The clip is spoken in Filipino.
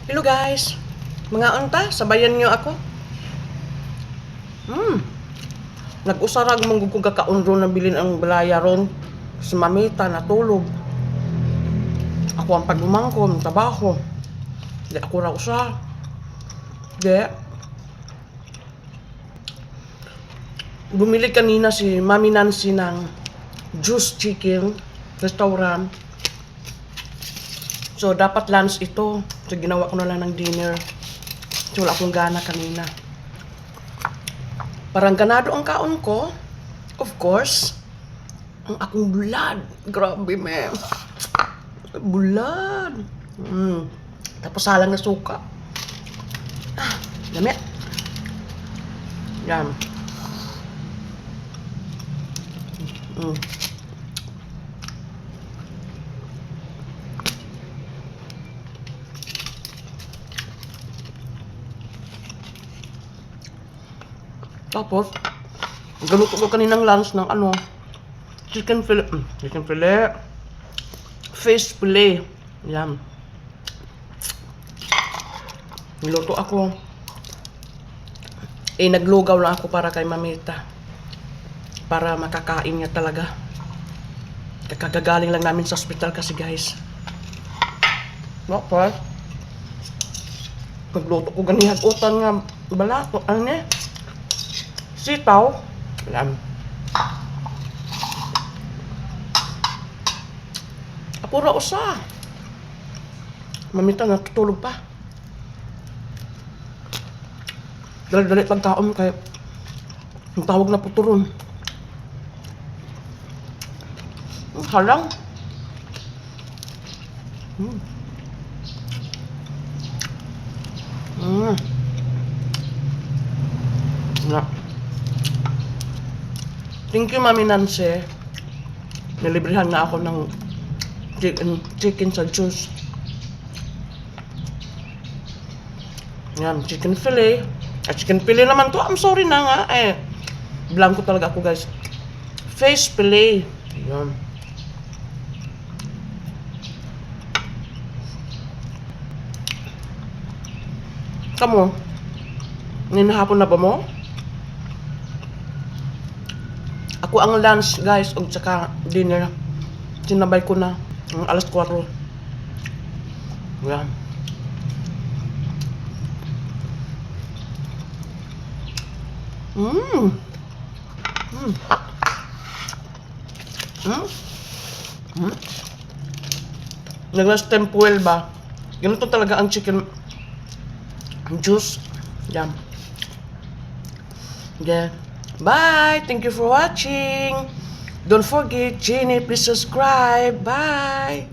Hello guys! Mga unta, sabayan nyo ako. Nag-usarag mong gugug kakaunro na bilin ang balaya ron. Si mamita natulog. Ako ang pagumangkom, trabaho. Di ako raw usa. Di. Bumili kanina si Mami Nancy ng Juice Chicken restaurant. So, dapat lunch ito. So, ginawa ko na lang ng dinner. So, wala akong gana kanina. Parang ganado ang kaon ko. Of course, ang akong blood. Grabe, ma'am. Blood. Tapos salang na suka. Dami. Yan. Tapos, galuto ko kaninang lunch ng chicken fillet. Chicken fillet. Fish fillet. Yan. Niluto ako. Naglugaw lang ako para kay Mamita. Para makakain niya talaga. Kakagaling lang namin sa hospital kasi guys. Tapos, nagluto ko ganihag utan nga balato. Ano niya? Sitaw. Ayan. Apura usa. Mamita natutulog pa. Dali-dali pagkaon kay ang tawag na puturon. Halang. Na. Thank you, Mami Nancy. Nilibrihan na ako ng chicken sa juice. Yan, chicken fillet. Chicken fillet naman to. I'm sorry na nga. Blanco talaga ako, guys. Fish fillet. Yan. Kamu, ninahapon na ba mo? Ako ang lunch, guys, o tsaka dinner. Sinabay ko na alas 4. Yan. Nag-last tempuel ba? Ganito talaga ang chicken juice. Yan. Yeah. Bye! Thank you for watching. Don't forget, Jenny, please subscribe. Bye!